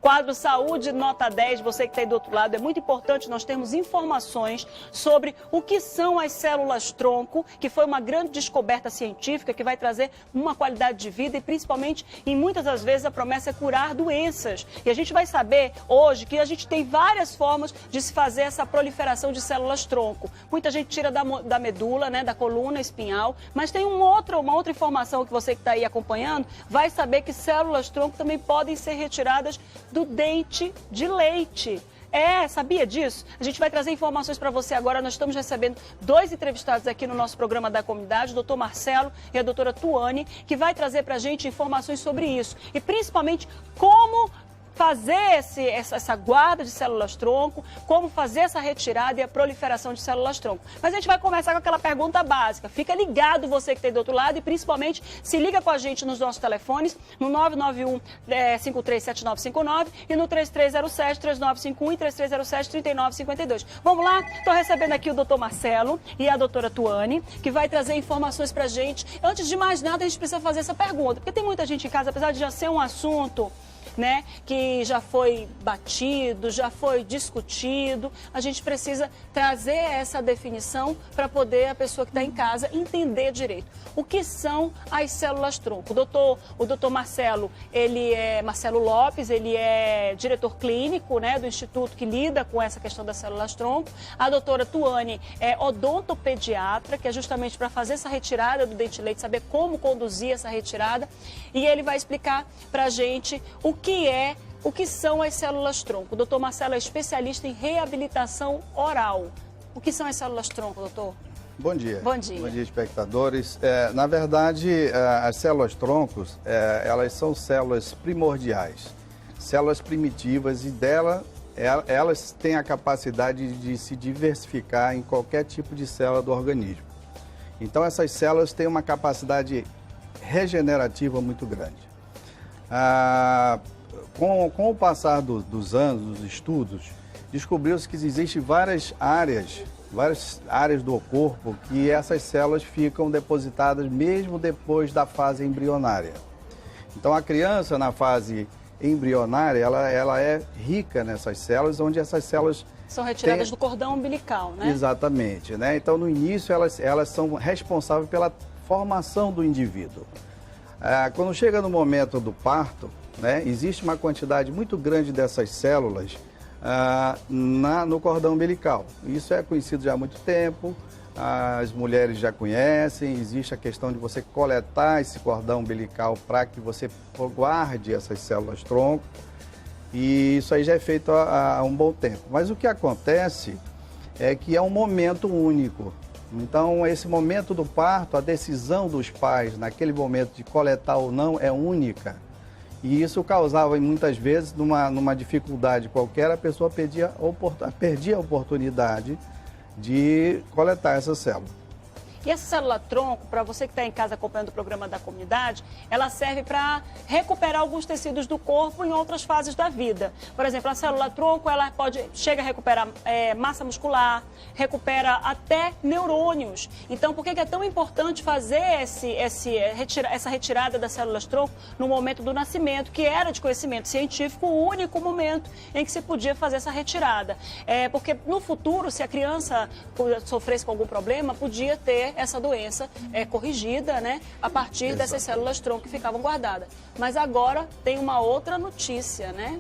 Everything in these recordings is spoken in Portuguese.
Quadro Saúde Nota 10, você que está aí do outro lado, é muito importante nós termos informações sobre o que são as células-tronco, que foi uma grande descoberta científica que vai trazer uma qualidade de vida e principalmente, em muitas das vezes, a promessa é curar doenças. E a gente vai saber hoje que a gente tem várias formas de se fazer essa proliferação de células-tronco. Muita gente tira da medula, né, da coluna espinhal, mas tem uma outra informação que você que está aí acompanhando vai saber que células-tronco também podem ser retiradas do dente de leite. Sabia disso? A gente vai trazer informações para você agora. Nós estamos recebendo 2 entrevistados aqui no nosso programa da comunidade, o doutor Marcelo e a doutora Tuane, que vai trazer para a gente informações sobre isso. E principalmente como fazer essa guarda de células-tronco, como fazer essa retirada e a proliferação de células-tronco. Mas a gente vai começar com aquela pergunta básica. Fica ligado você que está do outro lado e principalmente se liga com a gente nos nossos telefones, no 991-537959 e no 3307-3951 e 3307-3952. Vamos lá? Estou recebendo aqui o doutor Marcelo e a doutora Tuane, que vai trazer informações para a gente. Antes de mais nada, a gente precisa fazer essa pergunta, porque tem muita gente em casa, apesar de já ser um assunto, né, que já foi batido, já foi discutido, a gente precisa trazer essa definição para poder a pessoa que está em casa entender direito. O que são as células-tronco? O doutor Marcelo, Marcelo Lopes, ele é diretor clínico, né, do instituto que lida com essa questão das células-tronco. A doutora Tuane é odontopediatra, que é justamente para fazer essa retirada do dente de leite, saber como conduzir essa retirada. E ele vai explicar para a gente o que são as células-tronco. O doutor Marcelo é especialista em reabilitação oral. O que são as células-tronco, doutor? Bom dia. Bom dia. Bom dia, espectadores. Na verdade, as células-troncos, elas são células primordiais, células primitivas e elas têm a capacidade de se diversificar em qualquer tipo de célula do organismo. Então, essas células têm uma capacidade regenerativa muito grande. Com o passar dos anos, dos estudos, descobriu-se que existem várias áreas do corpo que essas células ficam depositadas mesmo depois da fase embrionária. Então, a criança, na fase embrionária, ela é rica nessas células, onde essas células são retiradas do cordão umbilical, né? Exatamente, né? Então, no início, elas são responsáveis pela formação do indivíduo. Quando chega no momento do parto, né, existe uma quantidade muito grande dessas células no cordão umbilical. Isso é conhecido já há muito tempo, as mulheres já conhecem, existe a questão de você coletar esse cordão umbilical para que você guarde essas células-tronco, e isso aí já é feito há um bom tempo. Mas o que acontece é que é um momento único. Então, esse momento do parto, a decisão dos pais naquele momento de coletar ou não é única. E isso causava, muitas vezes, numa dificuldade qualquer, a pessoa perdia a oportunidade de coletar essa célula. E essa célula-tronco, para você que está em casa acompanhando o programa da comunidade, ela serve para recuperar alguns tecidos do corpo em outras fases da vida. Por exemplo, a célula-tronco, ela chega a recuperar massa muscular, recupera até neurônios. Então, por que é tão importante fazer essa retirada das células-tronco no momento do nascimento, que era de conhecimento científico o único momento em que se podia fazer essa retirada? Porque no futuro, se a criança sofresse com algum problema, podia ter essa doença corrigida, né, a partir dessas células-tronco que ficavam guardadas. Mas agora tem uma outra notícia, né?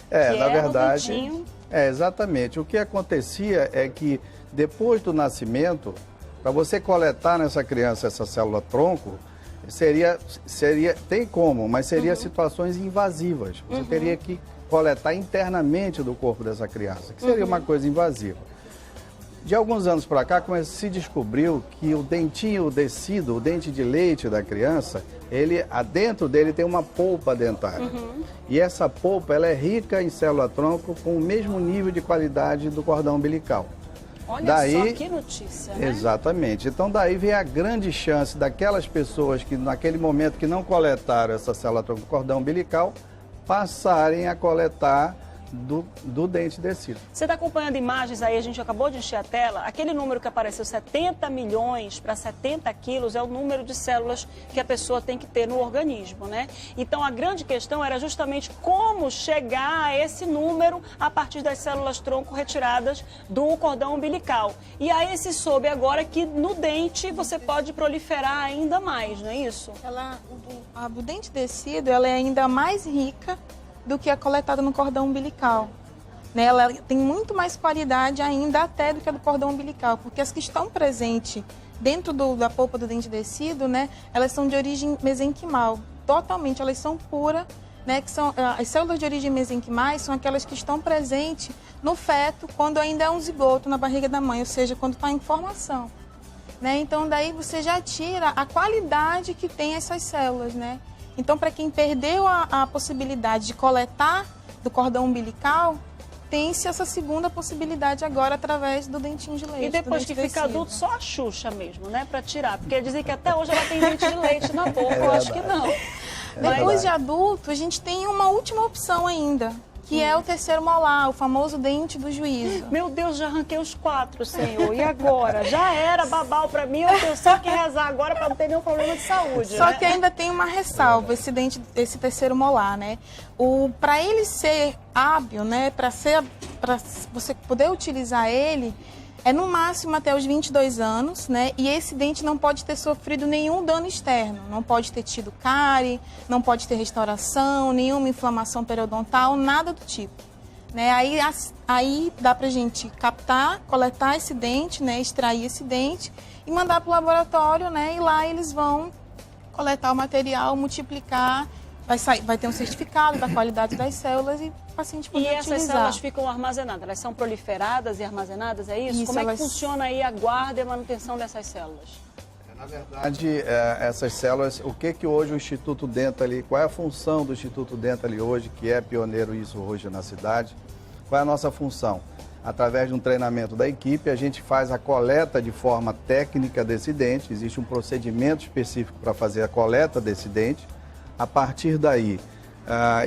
Na verdade, exatamente. O que acontecia é que depois do nascimento, para você coletar nessa criança essa célula-tronco, tem como, mas seria situações invasivas. Você teria que coletar internamente do corpo dessa criança, que seria uma coisa invasiva. De alguns anos para cá, se descobriu que o dentinho, o dente de leite da criança, dentro dele tem uma polpa dentária. E essa polpa, ela é rica em célula-tronco com o mesmo nível de qualidade do cordão umbilical. Olha só que notícia, né? Exatamente. Então, daí vem a grande chance daquelas pessoas que, naquele momento que não coletaram essa célula-tronco do cordão umbilical, passarem a coletar do dente descido. Você está acompanhando imagens aí, a gente acabou de encher a tela. Aquele número que apareceu, 70 milhões para 70 quilos, é o número de células que a pessoa tem que ter no organismo, né? Então, a grande questão era justamente como chegar a esse número a partir das células-tronco retiradas do cordão umbilical. E aí se soube agora que no dente você pode proliferar ainda mais, não é isso? O dente descido, ela é ainda mais rica do que a coletada no cordão umbilical. Né? Ela tem muito mais qualidade ainda até do que a do cordão umbilical, porque as que estão presentes dentro da polpa do dente descido, né, elas são de origem mesenquimal, totalmente, elas são puras, né, que são as células de origem mesenquimais são aquelas que estão presentes no feto quando ainda é um zigoto na barriga da mãe, ou seja, quando está em formação. Né? Então, daí você já tira a qualidade que tem essas células, né? Então, para quem perdeu a possibilidade de coletar do cordão umbilical, tem-se essa segunda possibilidade agora através do dentinho de leite. E depois que fica adulto, só a Xuxa mesmo, né, para tirar. Porque dizem que até hoje ela tem dente de leite na boca, eu acho que não. Depois de adulto, a gente tem uma última opção ainda, que é o terceiro molar, o famoso dente do juízo. Meu Deus, já arranquei os 4, Senhor. E agora? Já era babau para mim, eu tenho só que rezar agora para não ter nenhum problema de saúde. Só né? que ainda tem uma ressalva, esse terceiro molar, né? Para ele ser hábil, né? Para você poder utilizar ele, é no máximo até os 22 anos, né? E esse dente não pode ter sofrido nenhum dano externo. Não pode ter tido cárie, não pode ter restauração, nenhuma inflamação periodontal, nada do tipo. Né? Aí dá pra gente captar, coletar esse dente, né? Extrair esse dente e mandar para o laboratório, né? E lá eles vão coletar o material, multiplicar, vai ter um certificado da qualidade das células e o paciente poder utilizar. E essas células ficam armazenadas? Elas são proliferadas e armazenadas, é isso? Como é que funciona aí a guarda e a manutenção dessas células? Na verdade, essas células, o que hoje o Instituto Dentally, qual é a função do Instituto Dentally hoje, que é pioneiro isso hoje na cidade? Qual é a nossa função? Através de um treinamento da equipe, a gente faz a coleta de forma técnica desse dente, existe um procedimento específico para fazer a coleta desse dente. A partir daí,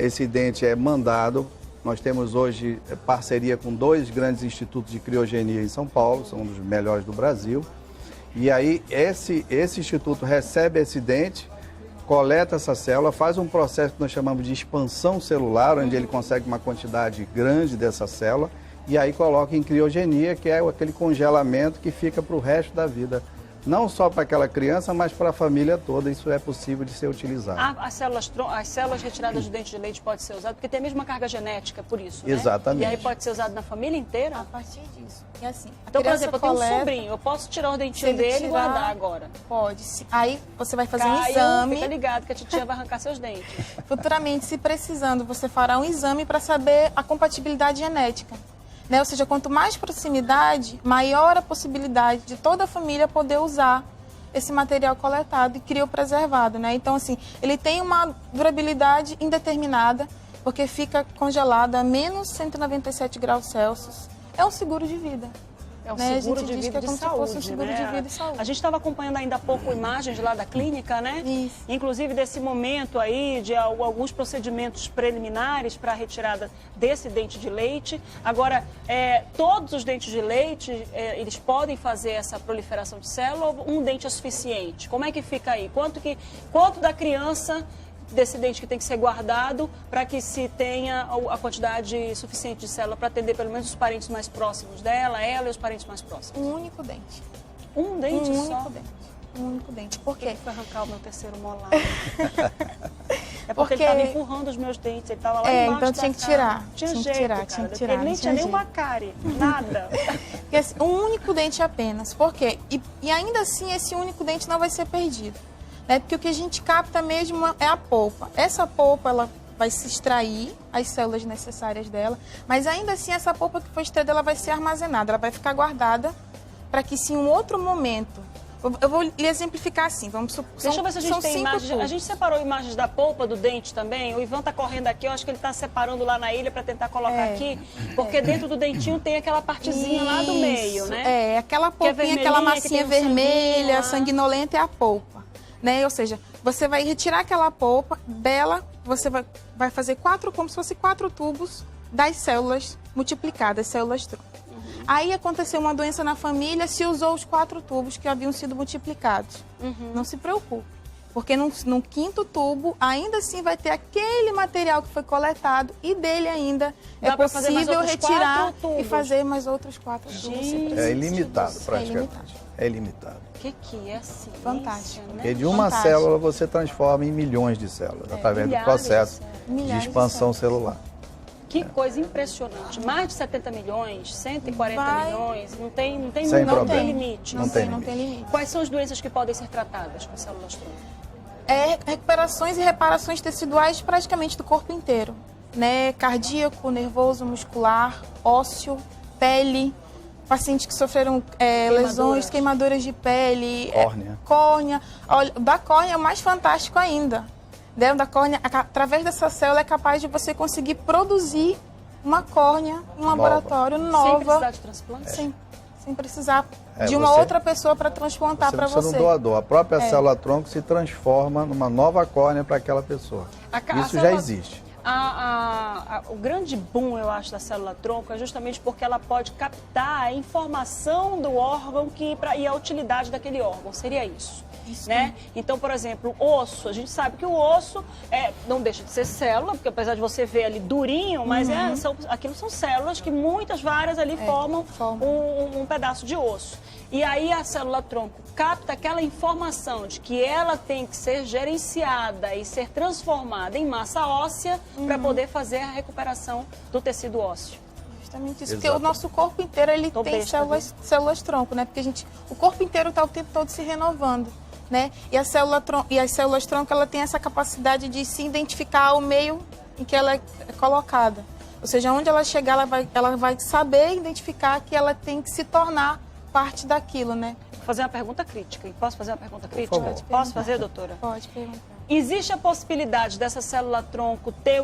esse dente é mandado. Nós temos hoje parceria com 2 grandes institutos de criogenia em São Paulo, são um dos melhores do Brasil. E aí, esse instituto recebe esse dente, coleta essa célula, faz um processo que nós chamamos de expansão celular, onde ele consegue uma quantidade grande dessa célula, e aí coloca em criogenia, que é aquele congelamento que fica para o resto da vida. Não só para aquela criança, mas para a família toda, isso é possível de ser utilizado. As células retiradas do dente de leite podem ser usadas, porque tem a mesma carga genética, por isso, né? Exatamente. E aí pode ser usado na família inteira? A partir disso. E assim, então, por exemplo, eu tenho um sobrinho, eu posso tirar o dentinho dele e guardar agora? Pode. Aí você vai fazer um exame. Fica ligado que a titia vai arrancar seus dentes. Futuramente, se precisando, você fará um exame para saber a compatibilidade genética. Né? Ou seja, quanto mais proximidade, maior a possibilidade de toda a família poder usar esse material coletado e criopreservado, né? Então, assim, ele tem uma durabilidade indeterminada, porque fica congelado a menos 197 graus Celsius. É um seguro de vida. É um seguro de vida de saúde, um seguro de vida e saúde. A gente estava acompanhando ainda há pouco imagens lá da clínica, né? Isso. Inclusive desse momento aí, de alguns procedimentos preliminares para a retirada desse dente de leite. Agora, todos os dentes de leite, eles podem fazer essa proliferação de célula ou um dente é suficiente? Como é que fica aí? Quanto da criança desse dente que tem que ser guardado para que se tenha a quantidade suficiente de célula para atender pelo menos os parentes mais próximos dela, ela e os parentes mais próximos? Um único dente. Um dente só? Um único dente. Um único dente. Por quê? Ele foi arrancar o meu terceiro molar. É porque ele estava empurrando os meus dentes, ele estava lá embaixo então tinha que tirar. Tinha que jeito, tirar, cara, tinha que tirar. Ele nem tinha nenhuma cárie, nada. Porque, assim, um único dente apenas. Por quê? E ainda assim, esse único dente não vai ser perdido. Porque o que a gente capta mesmo é a polpa. Essa polpa, ela vai se extrair as células necessárias dela, mas ainda assim essa polpa que foi extraída, ela vai ser armazenada, ela vai ficar guardada para que se em um outro momento... Eu vou lhe exemplificar assim, vamos supor... Deixa eu ver se a gente tem imagens. A gente separou imagens da polpa do dente também. O Ivan está correndo aqui, eu acho que ele está separando lá na ilha para tentar colocar aqui, porque dentro do dentinho tem aquela partezinha lá do meio, né? Aquela polpinha, aquela massinha vermelha, sanguinolenta é a polpa. Né? Ou seja, você vai retirar aquela polpa dela, você vai fazer como se fosse 4 tubos das células multiplicadas, células-tronco. Aí aconteceu uma doença na família, se usou os 4 tubos que haviam sido multiplicados. Não se preocupe, porque no 5º tubo, ainda assim vai ter aquele material que foi coletado e dele ainda é possível retirar e fazer mais outros 4 tubos. É ilimitado, praticamente. É ilimitado. O que é assim? Fantástico. Né? Porque de uma célula você transforma em milhões de células, através do processo de expansão celular. Que coisa impressionante. Mais de 70 milhões, 140 milhões, não tem limite. Não tem limite. Quais são as doenças que podem ser tratadas com células-tronco? Recuperações e reparações teciduais praticamente do corpo inteiro, né? Cardíaco, nervoso, muscular, ósseo, pele, pacientes que sofreram lesões, queimaduras de pele, córnea. Olha, da córnea é o mais fantástico ainda. Da córnea, através dessa célula é capaz de você conseguir produzir uma córnea em um laboratório nova. Sem precisar de transplante? Sem precisar de uma outra pessoa para transplantar para você. Você não precisa de um doador. A própria célula-tronco se transforma numa nova córnea para aquela pessoa. Isso já existe. O grande boom, eu acho, da célula-tronco é justamente porque ela pode captar a informação do órgão e a utilidade daquele órgão. Seria isso. Né? Então, por exemplo, o osso, a gente sabe que o osso não deixa de ser célula, porque apesar de você ver ali durinho, mas aquilo são células que várias ali formam um pedaço de osso. E aí a célula-tronco capta aquela informação de que ela tem que ser gerenciada e ser transformada em massa óssea para poder fazer a recuperação do tecido ósseo. Justamente isso, porque o nosso corpo inteiro ele tem células-tronco, né? Porque o corpo inteiro está o tempo todo se renovando. Né? E as células-tronco ela tem essa capacidade de se identificar ao meio em que ela é colocada. Ou seja, onde ela chegar, ela vai saber identificar que ela tem que se tornar parte daquilo, né? Vou fazer uma pergunta crítica. Posso fazer uma pergunta crítica? Posso fazer, doutora? Pode perguntar. Existe a possibilidade dessa célula-tronco ter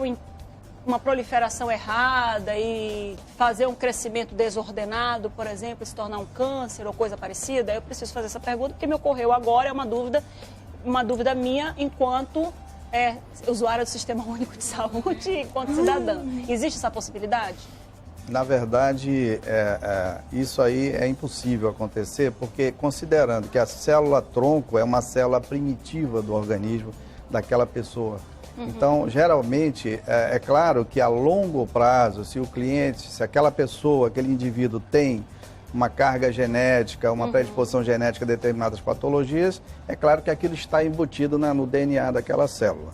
uma proliferação errada e fazer um crescimento desordenado, por exemplo, se tornar um câncer ou coisa parecida? Eu preciso fazer essa pergunta porque me ocorreu agora, é uma dúvida minha enquanto usuária do Sistema Único de Saúde e enquanto cidadã. Existe essa possibilidade? Na verdade, isso aí é impossível acontecer, porque considerando que a célula-tronco é uma célula primitiva do organismo daquela pessoa. Então, geralmente, é claro que a longo prazo, se aquela pessoa, aquele indivíduo tem uma carga genética, uma predisposição genética a determinadas patologias, é claro que aquilo está embutido no DNA daquela célula.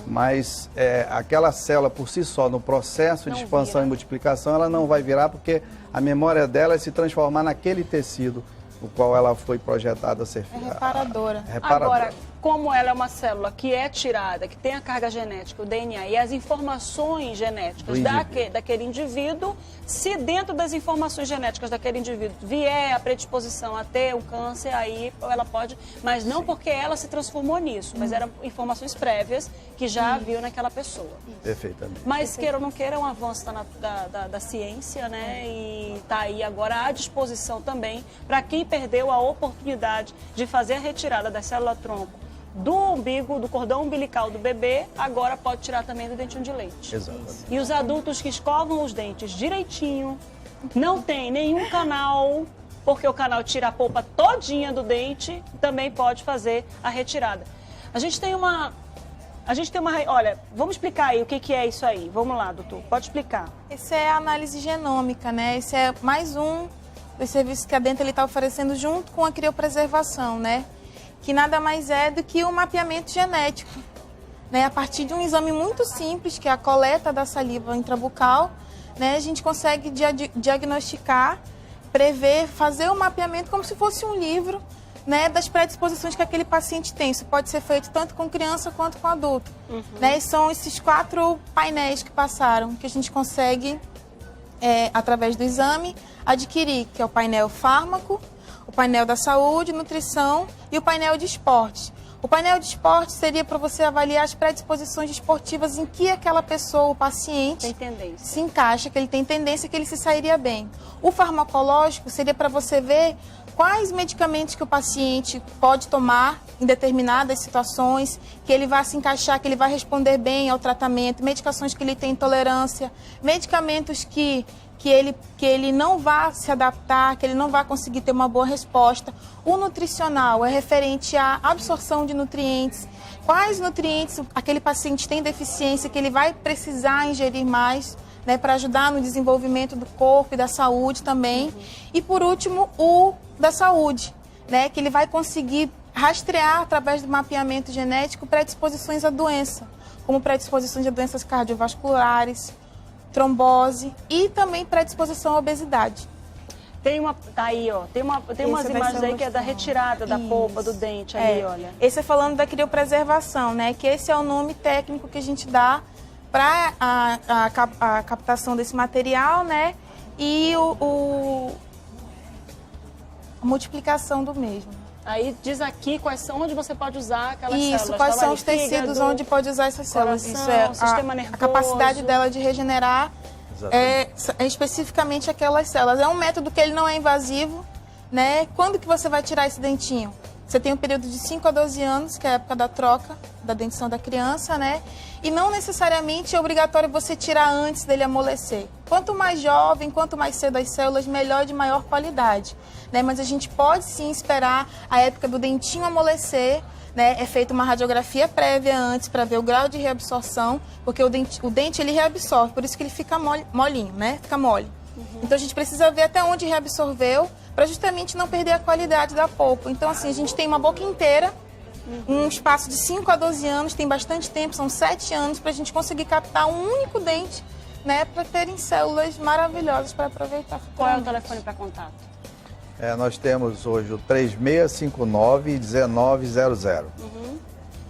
Mas aquela célula por si só, no processo de expansão e multiplicação, ela não vai virar porque a memória dela é se transformar naquele tecido o qual ela foi projetada a ser reparadora. Agora, como ela é uma célula que é tirada, que tem a carga genética, o DNA e as informações genéticas daquele indivíduo, se dentro das informações genéticas daquele indivíduo vier a predisposição a ter um câncer, aí ela pode, mas não porque ela se transformou nisso, mas eram informações prévias que já viu naquela pessoa. Perfeitamente. Mas queira ou não queira, é um avanço da ciência, né? E está aí agora à disposição também para quem perdeu a oportunidade de fazer a retirada da célula-tronco do umbigo, do cordão umbilical do bebê, agora pode tirar também do dentinho de leite. Exatamente. E os adultos que escovam os dentes direitinho, não tem nenhum canal, porque o canal tira a polpa todinha do dente, também pode fazer a retirada. A gente tem uma... Olha, vamos explicar aí o que é isso aí. Vamos lá, doutor, pode explicar. Essa é a análise genômica, né? Esse é mais um dos serviços que a Dental está oferecendo junto com a criopreservação, né? Que nada mais é do que um mapeamento genético, né? A partir de um exame muito simples, que é a coleta da saliva intrabucal, né? A gente consegue diagnosticar, prever, fazer um mapeamento como se fosse um livro, né? Das predisposições que aquele paciente tem. Isso pode ser feito tanto com criança quanto com adulto. Né? E são esses 4 painéis que passaram, que a gente consegue, através do exame, adquirir, que é o painel fármaco, o painel da saúde, nutrição e o painel de esportes. O painel de esportes seria para você avaliar as predisposições esportivas em que aquela pessoa, o paciente, se encaixa, que ele tem tendência, que ele se sairia bem. O farmacológico seria para você ver quais medicamentos que o paciente pode tomar em determinadas situações, que ele vai se encaixar, que ele vai responder bem ao tratamento, medicações que ele tem intolerância, medicamentos que ele não vai se adaptar, que ele não vai conseguir ter uma boa resposta. O nutricional é referente à absorção de nutrientes, quais nutrientes aquele paciente tem deficiência, que ele vai precisar ingerir mais, né, para ajudar no desenvolvimento do corpo e da saúde também. E, por último, o da saúde, né, que ele vai conseguir rastrear, através do mapeamento genético, predisposições à doença, como predisposições a doenças cardiovasculares, trombose e também predisposição à obesidade. Tem uma, tá aí, ó, tem umas imagens aí que é da retirada da polpa do dente ali, olha. Esse é falando da criopreservação, né, que esse é o nome técnico que a gente dá para a captação desse material, né, e a multiplicação do mesmo. Aí diz aqui quais são, onde você pode usar aquelas células. Isso, quais são os tecidos onde pode usar essas células. Coração, isso é sistema nervoso. A capacidade dela de regenerar é especificamente aquelas células. É um método que ele não é invasivo, né? Quando que você vai tirar esse dentinho? Você tem um período de 5 a 12 anos, que é a época da troca, da dentição da criança, né? E não necessariamente é obrigatório você tirar antes dele amolecer. Quanto mais jovem, quanto mais cedo as células, melhor, de maior qualidade, né? Mas a gente pode sim esperar a época do dentinho amolecer, né? É feita uma radiografia prévia antes para ver o grau de reabsorção, porque o dente ele reabsorve, por isso que ele fica molinho, né? Fica mole. Então a gente precisa ver até onde reabsorveu, para justamente não perder a qualidade da polpa. Então, assim, a gente tem uma boca inteira, um espaço de 5 a 12 anos, tem bastante tempo, são 7 anos, para a gente conseguir captar um único dente, né, para terem células maravilhosas para aproveitar. Qual é o telefone para contato? Nós temos hoje o 3659-1900.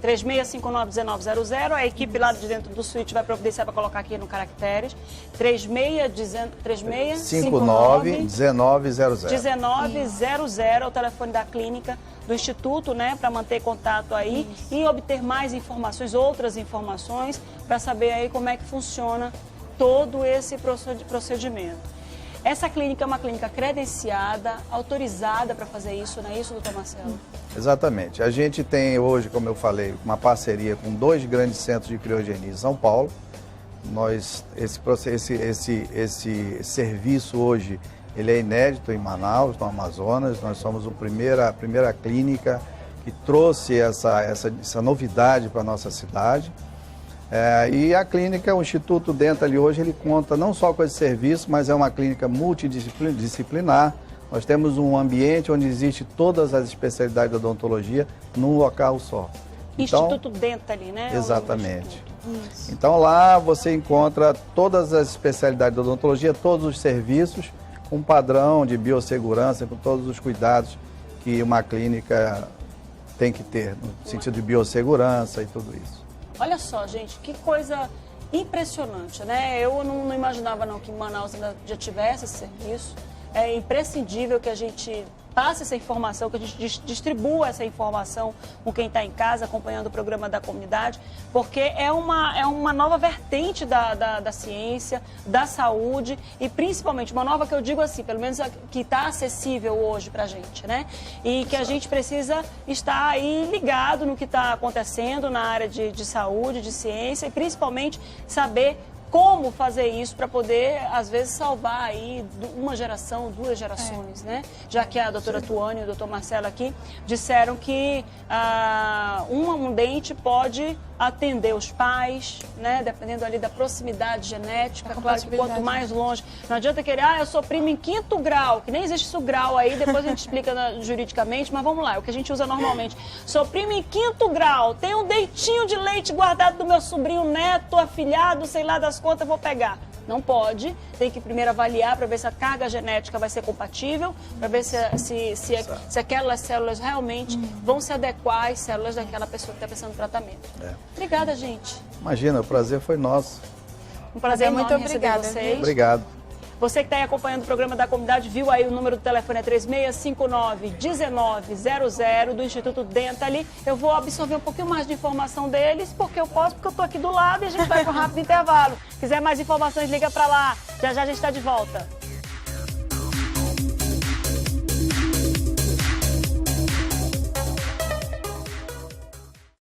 3659-1900, a equipe lá de dentro do suíte vai providenciar para colocar aqui no Caracteres. 3659-1900. 1900 é o telefone da clínica do Instituto, né, para manter contato aí e obter mais informações, outras informações, para saber aí como é que funciona todo esse procedimento. Essa clínica é uma clínica credenciada, autorizada para fazer isso, não é isso, doutor Marcelo? Exatamente. A gente tem hoje, como eu falei, uma parceria com 2 grandes centros de criogenia em São Paulo. Esse serviço hoje, ele é inédito em Manaus, no Amazonas. Nós somos a primeira clínica que trouxe essa novidade para a nossa cidade. E a clínica, o Instituto Dental hoje, ele conta não só com esse serviço, mas é uma clínica multidisciplinar. Nós temos um ambiente onde existe todas as especialidades da odontologia num local só. Instituto Dental, né? Exatamente. Então lá você encontra todas as especialidades da odontologia, todos os serviços, com padrão de biossegurança, com todos os cuidados que uma clínica tem que ter, no sentido de biossegurança e tudo isso. Olha só, gente, que coisa impressionante, né? Eu não imaginava não que em Manaus ainda já tivesse esse serviço. É imprescindível que a gente passe essa informação, que a gente distribua essa informação com quem está em casa acompanhando o programa da comunidade, porque é uma nova vertente da ciência, da saúde e principalmente uma nova que eu digo assim, pelo menos que está acessível hoje para a gente, né? E que a gente precisa estar aí ligado no que está acontecendo na área de saúde, de ciência e principalmente saber como fazer isso para poder, às vezes, salvar aí uma geração, 2 gerações, né? Já que a doutora Tuane e o doutor Marcelo aqui disseram que um dente pode atender os pais, né? Dependendo ali da proximidade genética. Claro que quanto mais longe, não adianta querer, eu sou primo em 5º grau, que nem existe isso grau aí, depois a gente explica juridicamente, mas vamos lá, é o que a gente usa normalmente. Sou primo em 5º grau, tenho um dentinho de leite guardado do meu sobrinho neto, afilhado, sei lá das contas, eu vou pegar. Não pode, tem que primeiro avaliar para ver se a carga genética vai ser compatível, para ver se aquelas células realmente vão se adequar às células daquela pessoa que está precisando de tratamento. Obrigada, gente. Imagina, o prazer foi nosso. Um prazer muito enorme obrigada, receber vocês. Obrigado. Você que está aí acompanhando o programa da comunidade, viu aí o número do telefone é 3659-1900 do Instituto Dental. Eu vou absorver um pouquinho mais de informação deles, porque eu posso, porque eu estou aqui do lado e a gente vai para um rápido intervalo. Se quiser mais informações, liga para lá. Já já a gente está de volta.